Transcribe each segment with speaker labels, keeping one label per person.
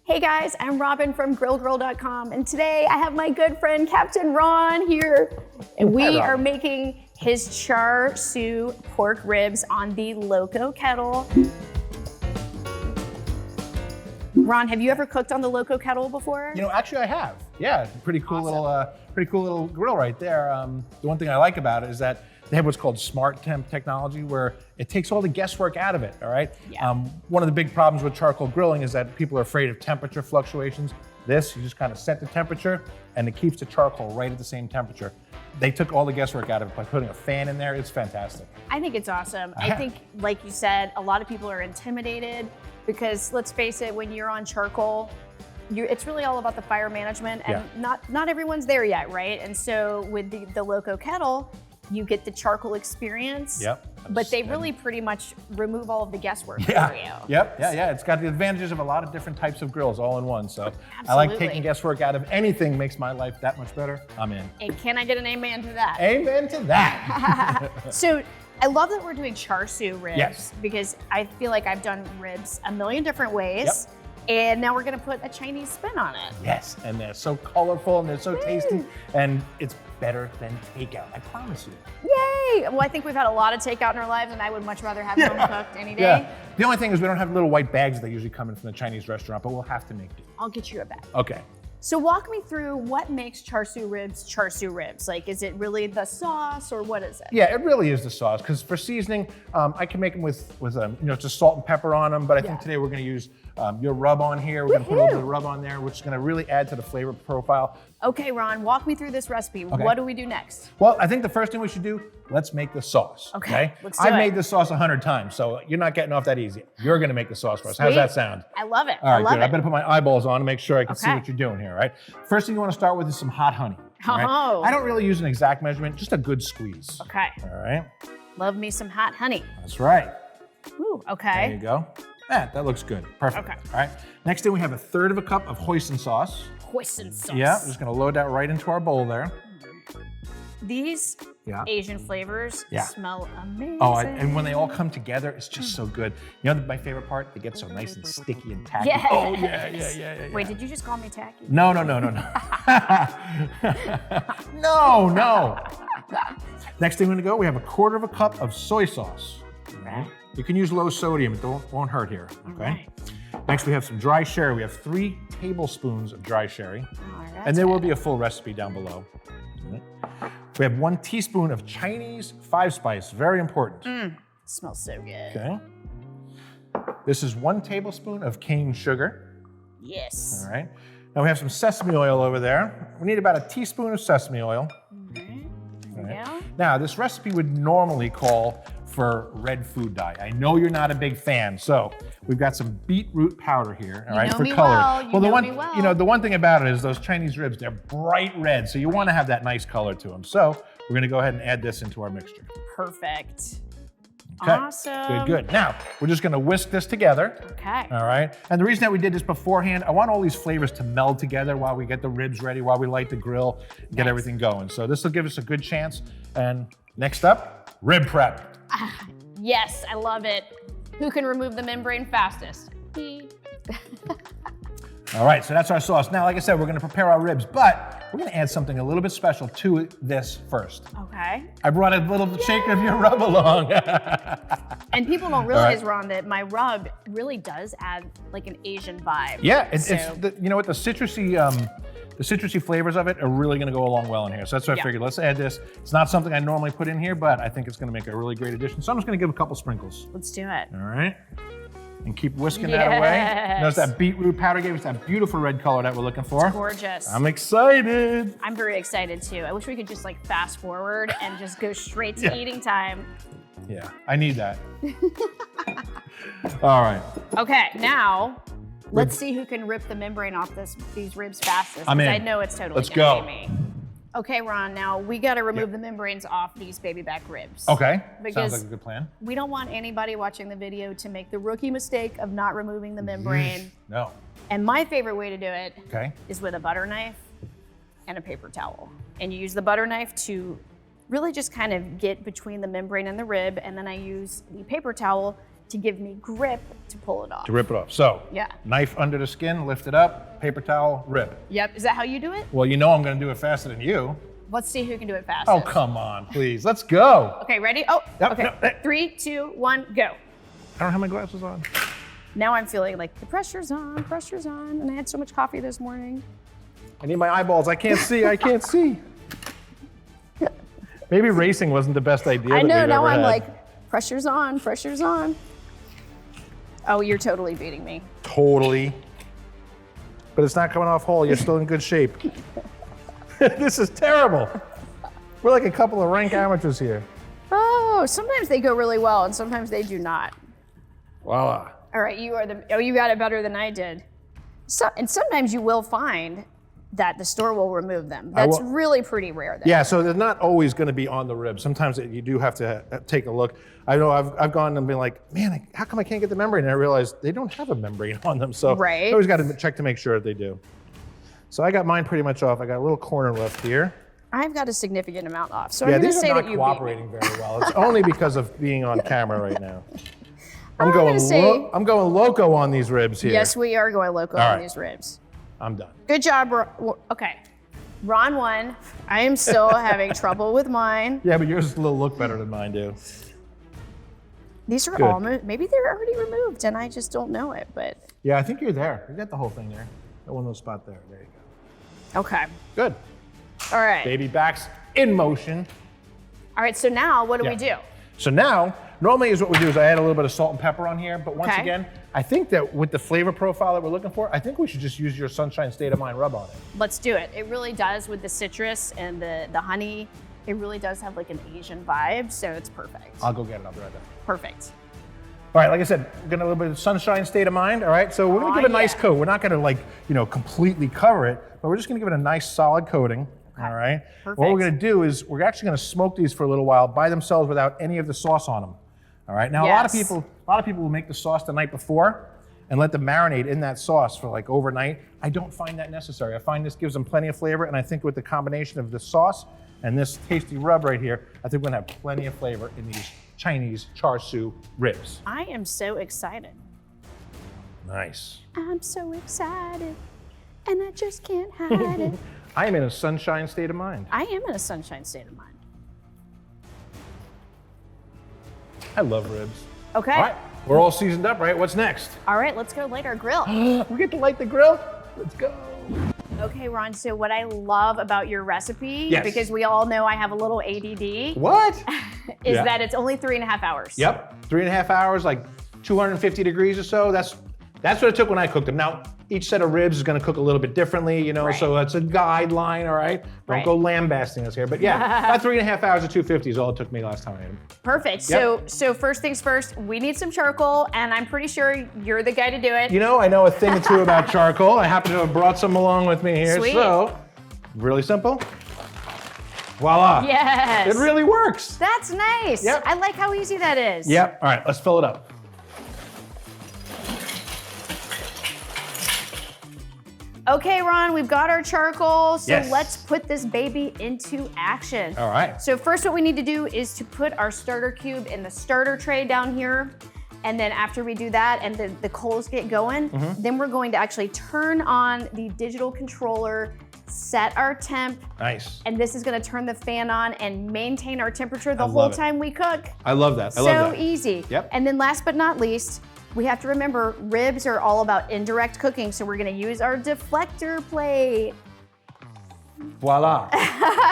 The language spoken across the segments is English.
Speaker 1: Hey guys, I'm Robyn from GrillGirl.com, and today I have my good friend Captain Ron here, and we are making his Char Siu pork ribs on the Loco Kettle. Ron, have you ever cooked on the Loco Kettle before?
Speaker 2: You know, actually I have. Yeah, pretty cool little grill right there. The one thing I like about it is that they have what's called SmartTemp technology, where it takes all the guesswork out of it, all right?
Speaker 1: Yeah.
Speaker 2: One of the big problems with charcoal grilling is that people are afraid of temperature fluctuations. This, you just kind of set the temperature and it keeps the charcoal right at the same temperature. They took all the guesswork out of it by putting a fan in there. It's fantastic.
Speaker 1: I think it's awesome. I think, like you said, a lot of people are intimidated because, let's face it, when you're on charcoal, it's really all about the fire management, and not everyone's there yet, right? And so with the Loco Kettle, you get the charcoal experience, but they really pretty much remove all of the guesswork for you.
Speaker 2: Yeah. It's got the advantages of a lot of different types of grills all in one. So I like taking guesswork out of anything, makes my life that much better. I'm in.
Speaker 1: And can I get an amen to that?
Speaker 2: Amen to that.
Speaker 1: So I love that we're doing Char Siu ribs because I feel like I've done ribs a million different ways. And now we're gonna put a Chinese spin on it.
Speaker 2: Yes, and they're so colorful and they're so tasty, and it's better than takeout, I promise you.
Speaker 1: Yay! Well, I think we've had a lot of takeout in our lives, and I would much rather have home cooked any day.
Speaker 2: Yeah. The only thing is we don't have little white bags that usually come in from the Chinese restaurant, but we'll have to make do.
Speaker 1: I'll get you a bag.
Speaker 2: Okay.
Speaker 1: So walk me through what makes Char Siu ribs. Like, is it really the sauce, or what is it?
Speaker 2: Yeah, it really is the sauce, because for seasoning, I can make them with just salt and pepper on them, but I think today we're gonna use your rub on here. We're gonna put a little bit of rub on there, which is gonna really add to the flavor profile.
Speaker 1: Okay, Ron, walk me through this recipe.
Speaker 2: Okay.
Speaker 1: What do we do next?
Speaker 2: Well, I think the first thing we should do, let's make the sauce.
Speaker 1: Okay, let's do
Speaker 2: I've
Speaker 1: it.
Speaker 2: made this sauce 100 times, so you're not getting off that easy. You're gonna make the sauce for us. How's that sound?
Speaker 1: I love it.
Speaker 2: All right,
Speaker 1: I love
Speaker 2: good.
Speaker 1: it.
Speaker 2: I better put my eyeballs on to make sure I can see what you're doing here, all right? First thing you wanna start with is some hot honey. All right? I don't really use an exact measurement, just a good squeeze.
Speaker 1: Okay.
Speaker 2: All right.
Speaker 1: Love me some hot honey.
Speaker 2: That's right.
Speaker 1: Ooh, okay.
Speaker 2: There you go. That looks good. Perfect.
Speaker 1: Okay.
Speaker 2: All right. Next thing we have 1/3 cup of hoisin sauce.
Speaker 1: Hoisin sauce.
Speaker 2: Yeah, I'm just gonna load that right into our bowl there.
Speaker 1: These Asian flavors smell amazing.
Speaker 2: Oh, and when they all come together, it's just so good. You know my favorite part? They get so nice and sticky and tacky.
Speaker 1: Yes.
Speaker 2: Oh, yeah.
Speaker 1: Wait, did you just call me tacky?
Speaker 2: No. No. Next thing we're gonna go, we have 1/4 cup of soy sauce.
Speaker 1: Okay.
Speaker 2: You can use low sodium, it won't hurt here, okay?
Speaker 1: Right.
Speaker 2: Next we have some dry sherry. We have 3 tablespoons of dry sherry.
Speaker 1: And
Speaker 2: there will be a full recipe down below. We have 1 teaspoon of Chinese 5-spice, very important.
Speaker 1: Smells so good.
Speaker 2: Okay. This is 1 tablespoon of cane sugar.
Speaker 1: Yes.
Speaker 2: All right. Now we have some sesame oil over there. We need about 1 teaspoon of sesame oil. Now this recipe would normally call for red food dye. I know you're not a big fan, so we've got some beetroot powder here, all right, for color. The one thing about it is those Chinese ribs, they're bright red, so you want to have that nice color to them. So we're gonna go ahead and add this into our mixture.
Speaker 1: Perfect.
Speaker 2: Okay.
Speaker 1: Awesome.
Speaker 2: Good. Now, we're just gonna whisk this together.
Speaker 1: Okay.
Speaker 2: All right. And the reason that we did this beforehand, I want all these flavors to meld together while we get the ribs ready, while we light the grill, get everything going. So this will give us a good chance. And next up, rib prep.
Speaker 1: Yes, I love it. Who can remove the membrane fastest? Me.
Speaker 2: All right, so that's our sauce. Now, like I said, we're gonna prepare our ribs, but we're gonna add something a little bit special to this first.
Speaker 1: Okay.
Speaker 2: I brought a little shaker of your rub along.
Speaker 1: And people don't realize, Ron, that my rub really does add like an Asian vibe.
Speaker 2: Yeah, you know what, the citrusy flavors of it are really gonna go along well in here. So that's what I figured, let's add this. It's not something I normally put in here, but I think it's gonna make a really great addition. So I'm just gonna give a couple sprinkles.
Speaker 1: Let's do it.
Speaker 2: All right. And keep whisking that away. Notice that beetroot powder gave us that beautiful red color that we're looking for.
Speaker 1: It's gorgeous.
Speaker 2: I'm excited.
Speaker 1: I'm very excited too. I wish we could just like fast forward and just go straight to eating time.
Speaker 2: Yeah, I need that. All right.
Speaker 1: Okay, now let's see who can rip the membrane off these ribs fastest.
Speaker 2: I'm in.
Speaker 1: I know it's totally gonna be me. Okay, Ron, now we gotta remove the membranes off these baby back ribs.
Speaker 2: Okay,
Speaker 1: because
Speaker 2: sounds like a good plan.
Speaker 1: We don't want anybody watching the video to make the rookie mistake of not removing the membrane.
Speaker 2: No.
Speaker 1: And my favorite way to do it
Speaker 2: is
Speaker 1: with a butter knife and a paper towel. And you use the butter knife to really just kind of get between the membrane and the rib, and then I use the paper towel to give me grip to pull it off.
Speaker 2: To rip it off. So,
Speaker 1: yeah.
Speaker 2: Knife under the skin, lift it up, paper towel, rip.
Speaker 1: Yep, is that how you do it?
Speaker 2: Well, you know I'm gonna do it faster than you.
Speaker 1: Let's see who can do it fastest.
Speaker 2: Oh, come on, please. Let's go.
Speaker 1: Okay, ready? Oh,
Speaker 2: yep,
Speaker 1: okay.
Speaker 2: No,
Speaker 1: 3, 2, 1, go.
Speaker 2: I don't have my glasses on.
Speaker 1: Now I'm feeling like the pressure's on, and I had so much coffee this morning.
Speaker 2: I need my eyeballs. I can't see. I can't see. Maybe racing wasn't the best idea.
Speaker 1: I know, now I'm
Speaker 2: had.
Speaker 1: like, pressure's on, pressure's on. Oh, you're totally beating me.
Speaker 2: Totally. But it's not coming off whole. You're still in good shape. This is terrible. We're like a couple of rank amateurs here.
Speaker 1: Oh, sometimes they go really well and sometimes they do not.
Speaker 2: Voila.
Speaker 1: All right, you got it better than I did. And sometimes you will find that the store will remove them. That's really pretty rare though.
Speaker 2: Yeah, so they're not always gonna be on the rib. Sometimes you do have to take a look. I know I've gone and been like, man, how come I can't get the membrane? And I realized they don't have a membrane on them. So I always gotta check to make sure that they do. So I got mine pretty much off. I got a little corner left here.
Speaker 1: I've got a significant amount off. So
Speaker 2: yeah,
Speaker 1: I'm gonna say that you
Speaker 2: these are not cooperating very well. It's only because of being on camera right now. I'm going loco on these ribs here.
Speaker 1: Yes, we are going loco on these ribs.
Speaker 2: I'm done.
Speaker 1: Good job, okay. Ron won. I am still having trouble with mine.
Speaker 2: Yeah, but yours look better than mine do.
Speaker 1: These are almost, maybe they're already removed and I just don't know it, but.
Speaker 2: Yeah, I think you're there. You got the whole thing there. That one little spot there. There you go.
Speaker 1: Okay.
Speaker 2: Good.
Speaker 1: All right.
Speaker 2: Baby backs in motion.
Speaker 1: All right, so now what do we do?
Speaker 2: So now, normally is what we do is I add a little bit of salt and pepper on here, but once again, I think that with the flavor profile that we're looking for, I think we should just use your Sunshine State of Mind rub on it.
Speaker 1: Let's do it. It really does with the citrus and the honey. It really does have like an Asian vibe, so it's perfect.
Speaker 2: I'll go get it, I'll be right back.
Speaker 1: Perfect.
Speaker 2: All right, like I said, we're gonna a little bit of Sunshine State of Mind, all right? So we're gonna give it a nice coat. We're not gonna like, completely cover it, but we're just gonna give it a nice solid coating, all right?
Speaker 1: Perfect.
Speaker 2: What we're gonna do is we're actually gonna smoke these for a little while by themselves without any of the sauce on them, all right? Now, a lot of people will make the sauce the night before and let them marinate in that sauce for like overnight. I don't find that necessary. I find this gives them plenty of flavor, and I think with the combination of the sauce and this tasty rub right here, I think we're gonna have plenty of flavor in these Chinese Char Siu ribs.
Speaker 1: I am so excited.
Speaker 2: Nice.
Speaker 1: I'm so excited, and I just can't hide it.
Speaker 2: I am in a sunshine state of mind.
Speaker 1: I am in a sunshine state of mind.
Speaker 2: I love ribs.
Speaker 1: Okay.
Speaker 2: All right, we're all seasoned up, right? What's next?
Speaker 1: All right, let's go light our grill.
Speaker 2: We get to light the grill? Let's go.
Speaker 1: Okay, Ron, so what I love about your recipe, because we all know I have a little ADD.
Speaker 2: What?
Speaker 1: is that it's only 3.5 hours.
Speaker 2: Yep, 3.5 hours, like 250 degrees or so. That's what it took when I cooked them. Now, each set of ribs is gonna cook a little bit differently, so it's a guideline, all right? Don't go lambasting us here, but yeah, about 3.5 hours of 250 is all it took me last time I ate them.
Speaker 1: Perfect, so first things first, we need some charcoal, and I'm pretty sure you're the guy to do it.
Speaker 2: I know a thing or two about charcoal. I happen to have brought some along with me here.
Speaker 1: Sweet.
Speaker 2: So, really simple. Voila.
Speaker 1: Yes.
Speaker 2: It really works.
Speaker 1: That's nice.
Speaker 2: Yep.
Speaker 1: I like how easy that is.
Speaker 2: Yep, all right, let's fill it up.
Speaker 1: Okay, Ron, we've got our charcoal, so let's put this baby into action.
Speaker 2: All right.
Speaker 1: So first what we need to do is to put our starter cube in the starter tray down here. And then after we do that and the coals get going, then we're going to actually turn on the digital controller, set our temp.
Speaker 2: Nice.
Speaker 1: And this is gonna turn the fan on and maintain our temperature the whole time we cook.
Speaker 2: I love that, I love that.
Speaker 1: So easy.
Speaker 2: Yep.
Speaker 1: And then last but not least, we have to remember ribs are all about indirect cooking, so we're gonna use our deflector plate.
Speaker 2: Voila.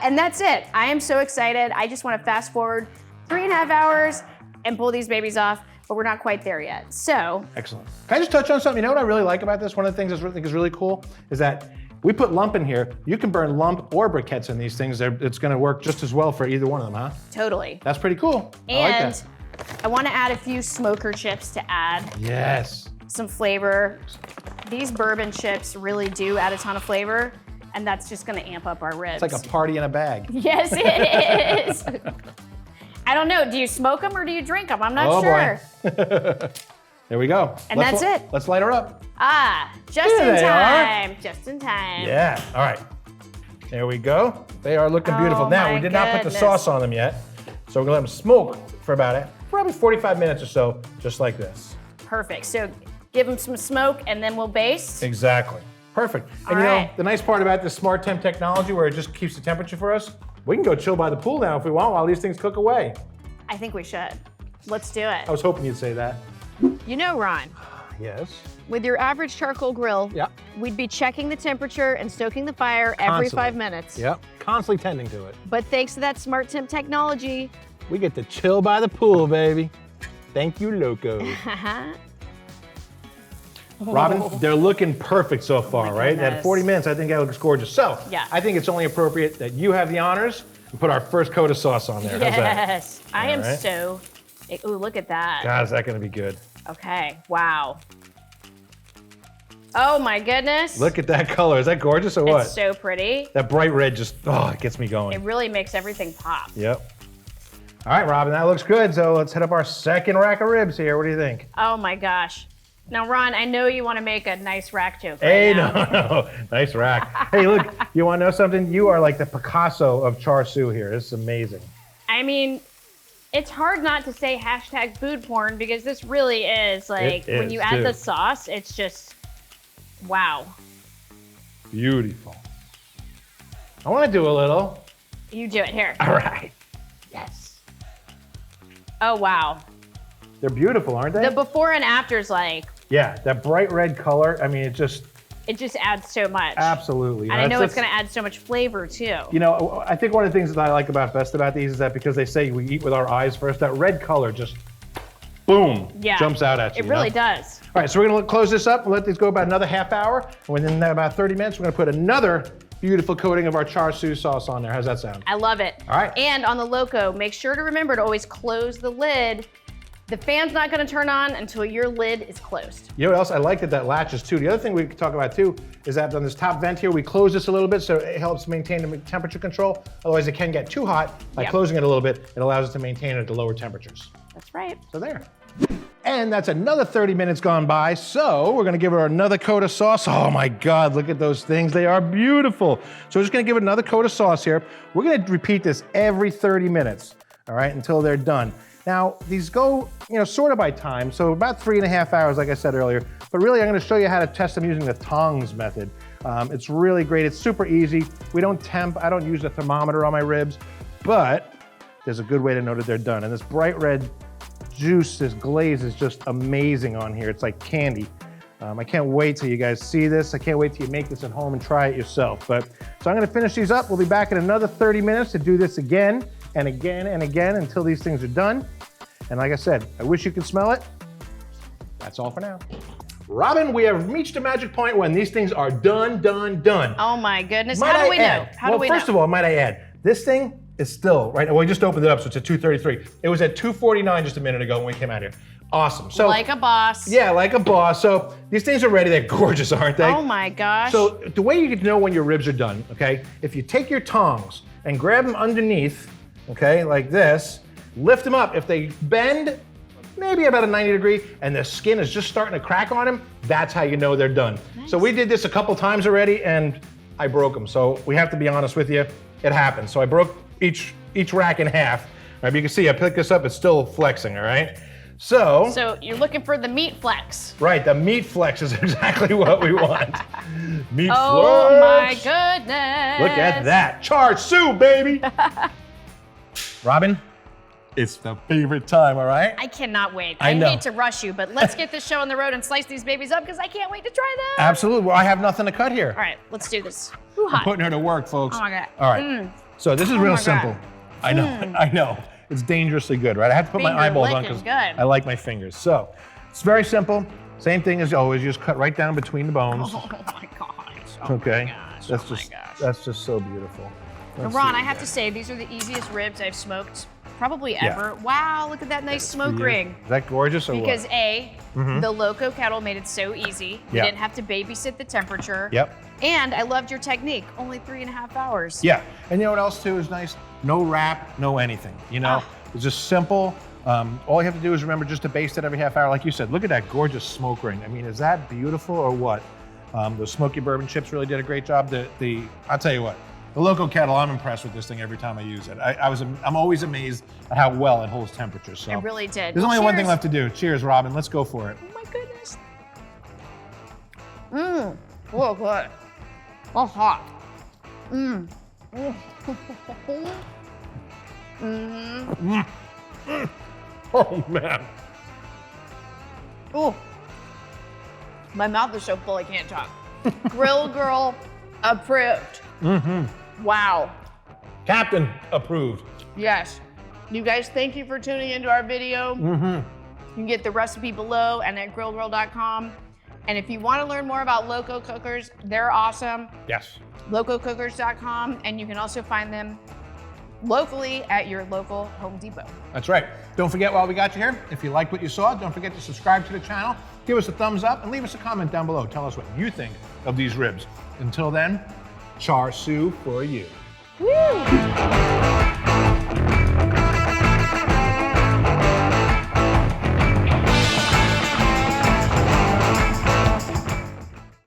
Speaker 1: And that's it. I am so excited. I just wanna fast forward 3.5 hours and pull these babies off, but we're not quite there yet, so.
Speaker 2: Excellent. Can I just touch on something? You know what I really like about this? One of the things I think is really cool is that we put lump in here. You can burn lump or briquettes in these things. It's gonna work just as well for either one of them, huh?
Speaker 1: Totally.
Speaker 2: That's pretty cool.
Speaker 1: And
Speaker 2: I like that.
Speaker 1: I wanna add a few smoker chips to add some flavor. These bourbon chips really do add a ton of flavor, and that's just gonna amp up our ribs.
Speaker 2: It's like a party in a bag.
Speaker 1: Yes, it is. I don't know, do you smoke them or do you drink them? I'm not sure.
Speaker 2: Boy. There we go.
Speaker 1: And that's it.
Speaker 2: Let's light her up.
Speaker 1: Ah, just in time. Just in time.
Speaker 2: Yeah, all right. There we go. They are looking beautiful. Now, we did not put the sauce on them yet, so we're gonna let them smoke for about probably 45 minutes or so, just like this.
Speaker 1: Perfect. So give them some smoke and then we'll baste.
Speaker 2: Exactly. Perfect. And you know, the nice part about this SmartTemp technology where it just keeps the temperature for us, we can go chill by the pool now if we want while these things cook away.
Speaker 1: I think we should. Let's do it.
Speaker 2: I was hoping you'd say that.
Speaker 1: You know, Ron.
Speaker 2: Yes.
Speaker 1: With your average charcoal grill, we'd be checking the temperature and stoking the fire every 5 minutes.
Speaker 2: Yep. Constantly tending to it.
Speaker 1: But thanks to that SmartTemp technology,
Speaker 2: we get to chill by the pool, baby. Thank you, Loco. Robyn, they're looking perfect so far, right? At 40 minutes, I think that looks gorgeous. So, I think it's only appropriate that you have the honors and put our first coat of sauce on there.
Speaker 1: Yes, I am so, ooh, look at that.
Speaker 2: God, is that gonna be good.
Speaker 1: Okay, wow. Oh my goodness.
Speaker 2: Look at that color, is that gorgeous or what?
Speaker 1: It's so pretty.
Speaker 2: That bright red just, oh, it gets me going.
Speaker 1: It really makes everything pop.
Speaker 2: Yep. All right, Robyn, that looks good. So let's hit up our second rack of ribs here. What do you think?
Speaker 1: Oh my gosh. Now, Ron, I know you want to make a nice rack joke right now.
Speaker 2: No. Nice rack. Hey, look, you want to know something? You are like the Picasso of Char Siu here. This is amazing.
Speaker 1: I mean, it's hard not to say hashtag food porn because this really is like, when you add the sauce, it's just, wow.
Speaker 2: Beautiful. I want to do a little.
Speaker 1: You do it here.
Speaker 2: All right.
Speaker 1: Yes. Oh, wow.
Speaker 2: They're beautiful, aren't they?
Speaker 1: The before and after's like.
Speaker 2: Yeah, that bright red color, I mean, it just
Speaker 1: adds so much.
Speaker 2: Absolutely.
Speaker 1: And I know it's going to add so much flavor too.
Speaker 2: You know, I think one of the things that I like best about these is that because they say we eat with our eyes first, that red color just, boom, jumps out at you.
Speaker 1: It really does.
Speaker 2: All right, so we're going to close this up and let these go about another half hour. And within about 30 minutes, we're going to put another beautiful coating of our Char Siu sauce on there. How's that sound?
Speaker 1: I love it.
Speaker 2: All right.
Speaker 1: And on the Loco, make sure to remember to always close the lid. The fan's not gonna turn on until your lid is closed.
Speaker 2: You know what else? I like that latches too. The other thing we could talk about too is that on this top vent here, we close this a little bit so it helps maintain the temperature control. Otherwise it can get too hot. By closing it a little bit, it allows us to maintain it at the lower temperatures.
Speaker 1: That's right.
Speaker 2: So there. And that's another 30 minutes gone by. So we're gonna give her another coat of sauce. Oh my God, look at those things. They are beautiful. So we're just gonna give it another coat of sauce here. We're gonna repeat this every 30 minutes, all right, until they're done. Now, these go, you know, sort of by time, so about 3.5 hours, like I said earlier, but really I'm gonna show you how to test them using the tongs method. It's really great, it's super easy. We don't temp, I don't use a thermometer on my ribs, but there's a good way to know that they're done. And this bright red juice, this glaze is just amazing on here. It's like candy. I can't wait till you guys see this. I can't wait till you make this at home and try it yourself. So I'm gonna finish these up. We'll be back in another 30 minutes to do this again and again and again until these things are done. And like I said, I wish you could smell it. That's all for now. Robyn, we have reached a magic point when these things are done.
Speaker 1: Oh my goodness, how do we know?
Speaker 2: Well, first of all, might I add, this thing is still, right, well, we just opened it up, so it's at 233. It was at 249 just a minute ago when we came out here. Awesome. So,
Speaker 1: like a boss.
Speaker 2: Yeah, like a boss. So these things are ready. They're gorgeous, aren't they?
Speaker 1: Oh my gosh.
Speaker 2: So the way you can know when your ribs are done, okay, if you take your tongs and grab them underneath, okay, like this, lift them up. If they bend, maybe about a 90 degree, and the skin is just starting to crack on them, that's how you know they're done. Nice. So we did this a couple times already, and I broke them. So we have to be honest with you, it happened. So I broke each rack in half. All right, but you can see I picked this up, it's still flexing, all right? So
Speaker 1: you're looking for the meat flex.
Speaker 2: Right, the meat flex is exactly what we want. Meat flex.
Speaker 1: Oh my goodness.
Speaker 2: Look at that. Char Siu, baby. Robyn, it's the favorite time, all right?
Speaker 1: I cannot wait. I hate to rush you, but let's get this show on the road and slice these babies up because I can't wait to try them.
Speaker 2: Absolutely. Well, I have nothing to cut here.
Speaker 1: All right, let's do this.
Speaker 2: I'm putting her to work, folks.
Speaker 1: Oh my God.
Speaker 2: All right. So this is real simple. I know. It's dangerously good, right? I have to put my eyeballs on because I like my fingers. So it's very simple. Same thing as always. You just cut right down between the bones.
Speaker 1: Oh my gosh.
Speaker 2: Okay. That's just so beautiful.
Speaker 1: Ron, I have to say, these are the easiest ribs I've smoked probably ever. Wow, look at that nice smoke ring.
Speaker 2: Is that gorgeous or what?
Speaker 1: Because the Loco Kettle made it so easy. You didn't have to babysit the temperature.
Speaker 2: Yep.
Speaker 1: And I loved your technique, only 3.5 hours.
Speaker 2: Yeah, and you know what else too is nice? No wrap, no anything, you know? It's just simple. All you have to do is remember just to baste it every half hour. Like you said, look at that gorgeous smoke ring. I mean, is that beautiful or what? The smoky bourbon chips really did a great job. I'll tell you what, The Loco Kettle, I'm impressed with this thing every time I use it. I'm always amazed at how well it holds temperature. So
Speaker 1: it really did.
Speaker 2: There's only one thing left to do. Cheers, Robyn. Let's go for it.
Speaker 1: Oh my goodness. Mmm. Oh, good. Oh, hot. Mmm.
Speaker 2: Mm. Oh man.
Speaker 1: Oh. My mouth is so full I can't talk. GrillGirl approved. Wow.
Speaker 2: Captain approved.
Speaker 1: Yes. You guys, thank you for tuning into our video. You can get the recipe below and at grillgirl.com. And if you want to learn more about Loco cookers, they're awesome.
Speaker 2: Yes.
Speaker 1: LocoCookers.com, and you can also find them locally at your local Home Depot.
Speaker 2: That's right. Don't forget, while we got you here, if you liked what you saw, don't forget to subscribe to the channel, give us a thumbs up, and leave us a comment down below. Tell us what you think of these ribs. Until then, Char Siu for you.
Speaker 1: Woo!